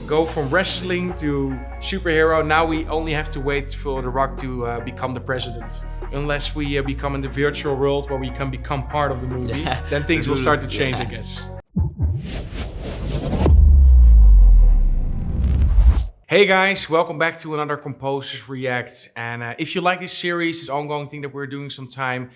go from wrestling to superhero. Now we only have to wait for The Rock to become the president. Unless we become in the virtual world where we can become part of the movie, then things will start to change, I guess. Hey guys, welcome back to another Composers React. And if you like this series, this ongoing thing that we're doing sometime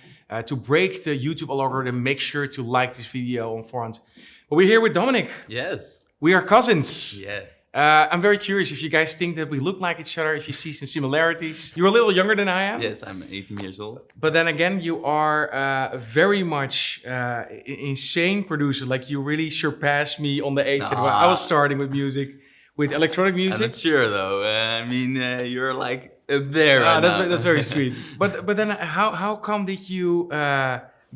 to break the YouTube algorithm, make sure to like this video on forehand. But we're here with Dominic. Yes. We are cousins. Yeah. I'm very curious if you guys think that we look like each other, if you see some similarities. You're a little younger than I am. Yes, I'm 18 years old. But then again, you are very much insane producer. Like you really surpassed me on the age that I was starting with music. With electronic music? I'm not sure though. You're like a bear right now. That's very sweet. But then how come did you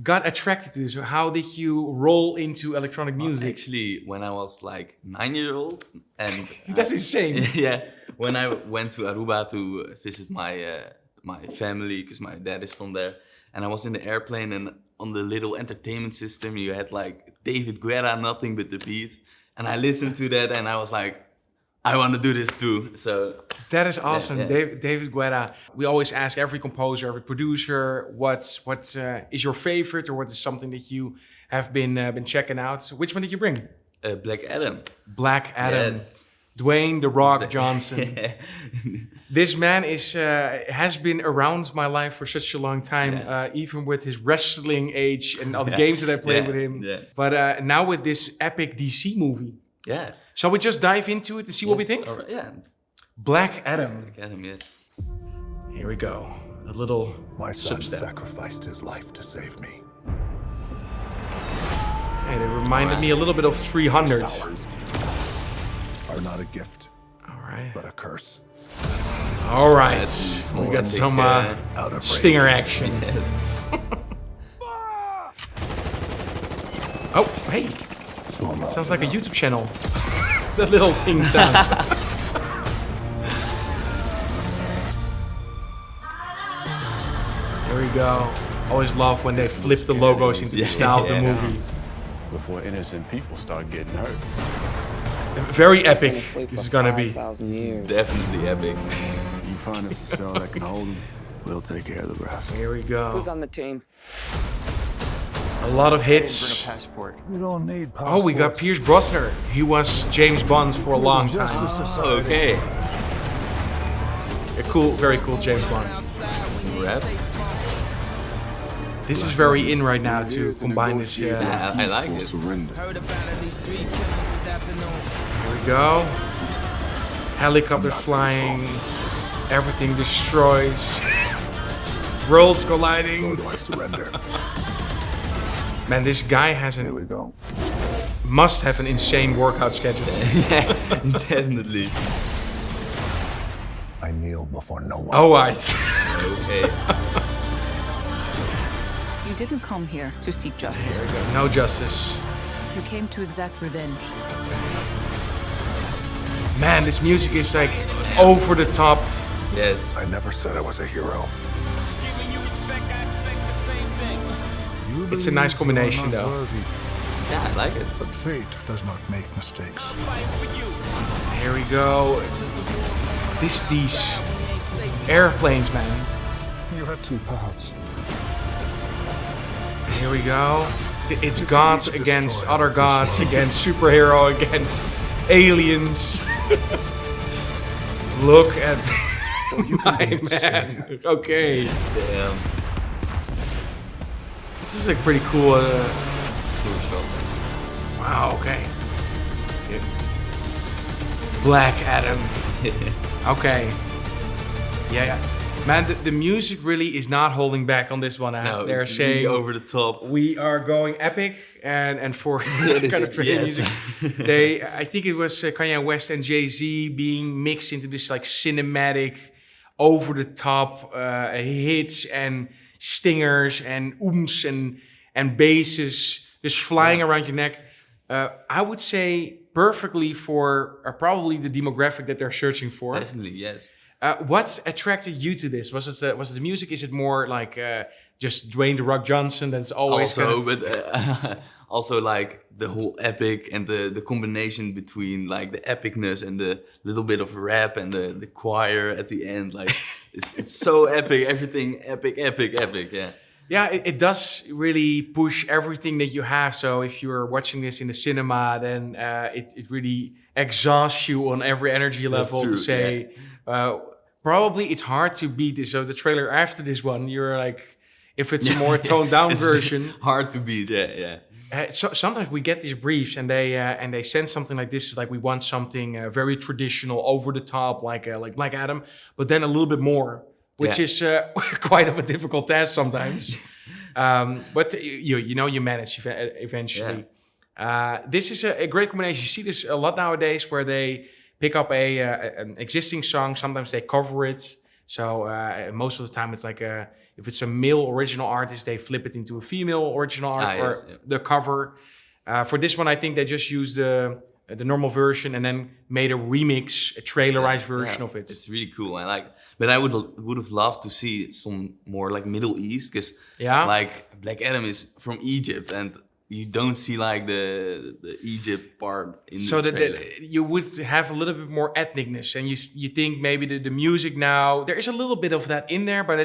got attracted to this? Or how did you roll into electronic music? Actually, when I was like 9 years old, and that's insane. Yeah, when I went to Aruba to visit my family, because my dad is from there, and I was in the airplane, and on the little entertainment system, you had like David Guetta, Nothing But the Beat, and I listened to that, and I was like, I want to do this too. So that is awesome. Yeah. David Guetta. We always ask every composer, every producer, what is your favorite, or what is something that you have been checking out. Which one did you bring? Black Adam. Black Adam. Yes. Dwayne "The Rock" Johnson. This man has been around my life for such a long time, even with his wrestling age and all the games that I played with him. Yeah. But now with this epic DC movie. Yeah. Shall we just dive into it to see what we think? All right. Yeah. Black Adam. Black Adam, yes. Here we go. A little My son substep. sacrificed his life to save me. And it reminded me a little bit of 300. Powers are not a gift, All right. but a curse. All right. That's We more got big, some Out of stinger range. action. Yes. Oh, hey. It sounds like a YouTube channel. That little ping sounds. Here we go. Always love when they flip the logos into the style of the movie. Before innocent people start getting hurt. Very epic. This is gonna be. Definitely epic. You find us a cell that can hold them, we'll take care of the rest. Here we go. Who's on the team? A lot of hits. Passport. We don't need Oh, we got Pierce Brosnan. He was James Bond for a long time. Okay. A cool, very cool James Bond. Some rap. This is very in right now to combine this. Here Yeah, I like it. Surrender. we go. Helicopters flying. Everything destroys. Worlds colliding. Do I surrender? Man, this guy has Here we go. must have an insane workout schedule. Yeah, definitely. I kneel before no one. All right. Okay. You didn't come here to seek justice. No justice. You came to exact revenge. Man, this music is like over the top. Yes. I never said I was a hero. It's a nice combination, though. Yeah, I like it. But fate does not make mistakes. Here we go. These airplanes, man. You had two paths. Here we go. It's gods against other gods, against superhero, against aliens. Look at my man. Okay. Damn. This is a pretty cool. It's a cool shot. Wow. Okay. Black Adam. Okay. Yeah. Man, the music really is not holding back on this one. No, They're it's saying really over the top. we are going epic, and for is kind of it, train yes. music, I think it was Kanye West and Jay-Z being mixed into this like cinematic, over the top hits and stingers and ooms and basses just flying around your neck. I would say perfectly for probably the demographic that they're searching for. Definitely, yes. What attracted you to this? Was it the music? Is it more like just Dwayne "The Rock" Johnson. That's always Also, but also like the whole epic and the combination between like the epicness and the little bit of rap and the choir at the end, like it's so epic. Everything epic. Yeah. Yeah, it does really push everything that you have. So if you're watching this in the cinema, then it really exhausts you on every energy level. true, To say, probably it's hard to beat this. So the trailer after this one, you're like, if it's a more toned down It's version. hard to beat. Yeah. So sometimes we get these briefs and they send something like this, like we want something very traditional, over the top, like Black Adam, but then a little bit more, which is quite of a difficult task sometimes. But you manage eventually. This is a great combination. You see this a lot nowadays, where they pick up an existing song. Sometimes they cover it. So most of the time it's like if it's a male original artist, they flip it into a female original art the cover. For this one, I think they just used the normal version and then made a remix, a trailerized version of it. It's really cool. But I would have loved to see some more like Middle East, because like Black Adam is from Egypt, and you don't see like the Egypt part in the trailer. You would have a little bit more ethnicness, and you think maybe the music now, there is a little bit of that in there, but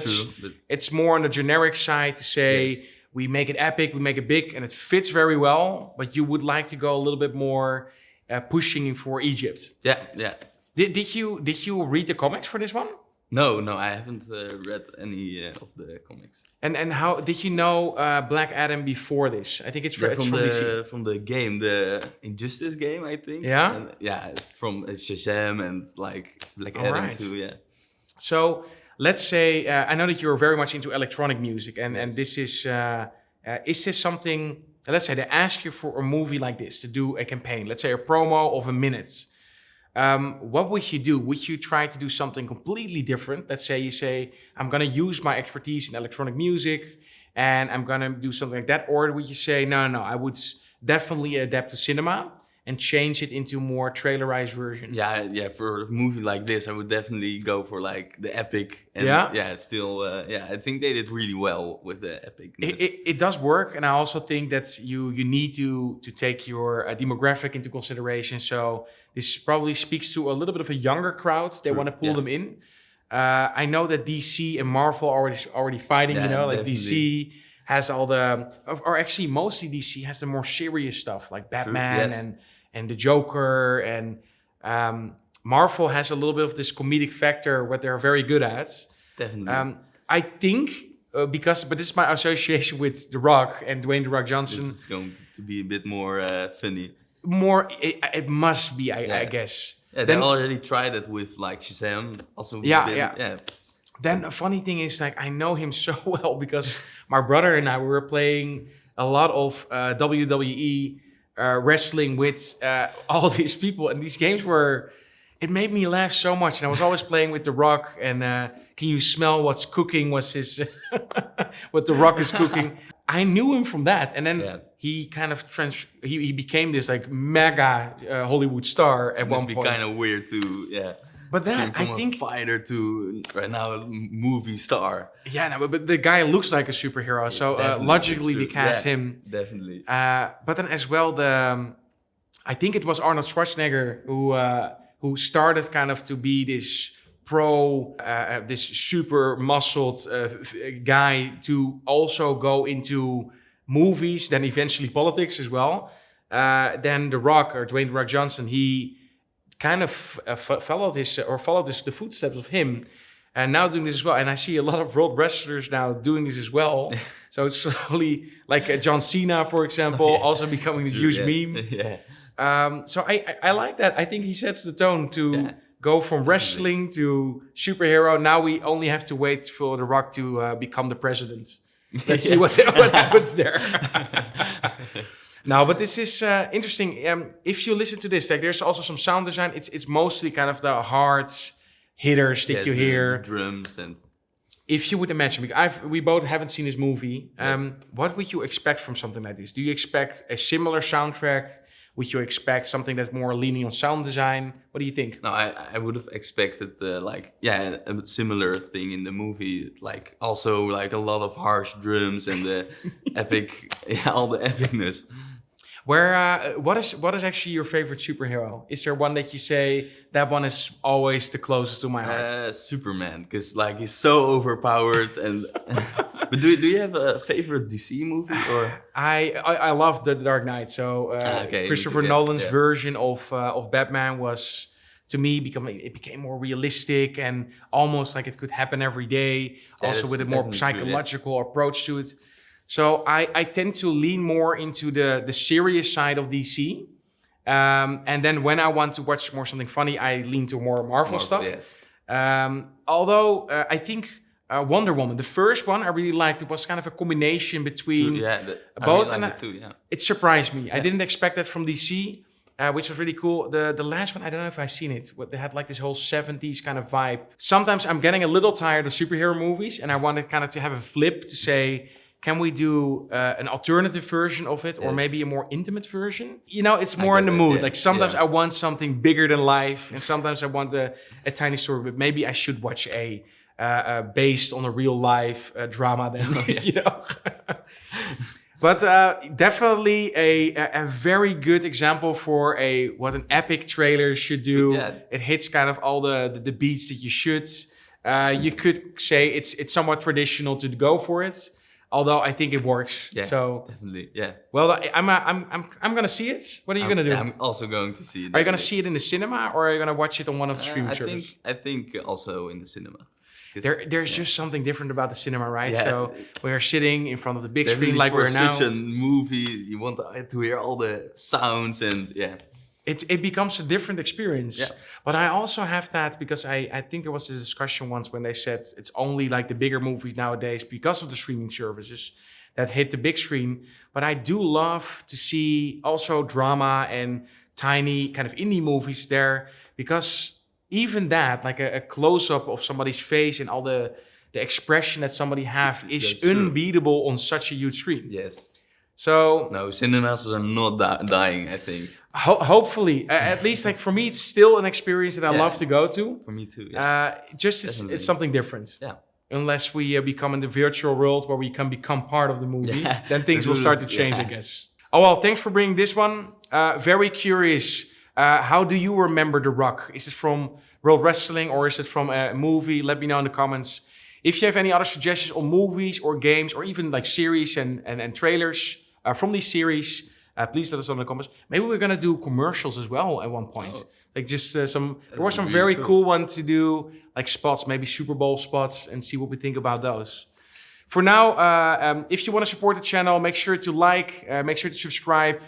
it's more on the generic side to say we make it epic, we make it big, and it fits very well, but you would like to go a little bit more pushing for Egypt. Yeah. Did you read the comics for this one? No, I haven't read any of the comics. And how did you know Black Adam before this? I think it's from DC. From the game, the Injustice game, I think. Yeah? And, from Shazam and like Black Adam too, yeah. So let's say, I know that you're very much into electronic music, and this is this something, let's say they ask you for a movie like this to do a campaign, let's say a promo of a minute. What would you do? Would you try to do something completely different? Let's say you say, I'm going to use my expertise in electronic music and I'm going to do something like that. Or would you say, no, I would definitely adapt to cinema and change it into a more trailerized version? Yeah, for a movie like this, I would definitely go for like the epic. And I think they did really well with the epicness. It does work, and I also think that you need to take your demographic into consideration. So this probably speaks to a little bit of a younger crowd. They want to pull them in. I know that DC and Marvel are already fighting. Like DC has all or actually mostly DC has the more serious stuff like Batman and the Joker, and Marvel has a little bit of this comedic factor, what they're very good at. Definitely. I think but this is my association with The Rock and Dwayne "The Rock" Johnson. It's going to be a bit more funny. More, it must be, I guess. Yeah, they already tried it with like Shazam. Also, Then a funny thing is, like, I know him so well because my brother and I were playing a lot of WWE wrestling with all these people, and these games it made me laugh so much. And I was always playing with The Rock, and can you smell what's cooking? Was his what The Rock is cooking? I knew him from that, and then he kind of he became this like mega Hollywood star at one point. Must be kind of weird too, But then from I think a fighter to right now a movie star. Yeah, no, but the guy looks like a superhero, so logically they cast him. Definitely. But then as well, I think it was Arnold Schwarzenegger who started kind of to be this this super muscled guy to also go into movies, then eventually politics as well. Then The Rock, or Dwayne "The Rock" Johnson, he kind of followed the footsteps of him, and now doing this as well. And I see a lot of world wrestlers now doing this as well. So it's slowly like John Cena, for example, also becoming this huge meme. So I like that. I think he sets the tone to go from wrestling to superhero. Now we only have to wait for The Rock to become the president. Let's see what happens there. No, but this is interesting. If you listen to this, like, there's also some sound design. It's mostly kind of the hard hitters that you hear. The drums and. If you would imagine, we both haven't seen this movie. What would you expect from something like this? Do you expect a similar soundtrack Would you expect something that's more leaning on sound design? What do you think? No, I would have expected a similar thing in the movie, like also like a lot of harsh drums and the epic, all the epicness. What is actually your favorite superhero? Is there one that you say that one is always the closest to my heart? Superman, because like he's so overpowered and. But do you have a favorite DC movie or? I love The Dark Knight. So Christopher Nolan's version of Batman was, to me, became more realistic and almost like it could happen every day. Also with a more psychological approach to it. So I tend to lean more into the serious side of DC. And then when I want to watch more something funny, I lean to more Marvel stuff. Yes. Although I think Wonder Woman, the first one I really liked. It was kind of a combination between both. And it surprised me. Yeah. I didn't expect that from DC, which was really cool. The last one, I don't know if I've seen it. They had like this whole 70s kind of vibe. Sometimes I'm getting a little tired of superhero movies and I wanted kind of to have a flip to say, can we do an alternative version of it, or maybe a more intimate version? You know, it's more in the mood. Like sometimes I want something bigger than life, and sometimes I want a tiny story. But maybe I should watch a based on a real life drama. Then you know. But definitely a very good example for what an epic trailer should do. Yeah. It hits kind of all the beats that you should. You could say it's somewhat traditional to go for it. Although I think it works. Yeah, so definitely. Yeah. Well, I'm gonna see it. What are you gonna do? Yeah, I'm also going to see it. Are you gonna see it in the cinema, or are you gonna watch it on one of the streaming services? I think also in the cinema. There's just something different about the cinema, right? Yeah. So we're sitting in front of the big screen like we're now. Such a movie, you want to hear all the sounds and It becomes a different experience. Yeah. But I also have that because I think there was a discussion once when they said it's only like the bigger movies nowadays because of the streaming services that hit the big screen. But I do love to see also drama and tiny kind of indie movies there, because even that, like a close-up of somebody's face and all the expression that somebody have is unbeatable on such a huge screen. Yes. So no, cinemas are not dying, I think. Hopefully, at least like for me, it's still an experience that I love to go to. For me too. Yeah. It's something different. Yeah. Unless we become in the virtual world where we can become part of the movie, then things will start to change, I guess. Oh well, thanks for bringing this one. Very curious. How do you remember The Rock? Is it from World Wrestling or is it from a movie? Let me know in the comments. If you have any other suggestions on movies or games or even like series and trailers from these series, please let us know in the comments. Maybe we're gonna do commercials as well at one point. Oh. Like just there were some really very cool ones to do, like spots, maybe Super Bowl spots, and see what we think about those. For now, if you want to support the channel, make sure to like, make sure to subscribe.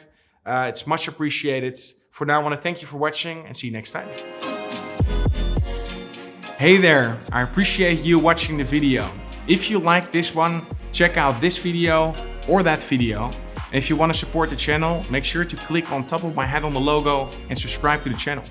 It's much appreciated. For now, I want to thank you for watching and see you next time. Hey there, I appreciate you watching the video. If you like this one, check out this video or that video. And if you want to support the channel, make sure to click on top of my head on the logo and subscribe to the channel.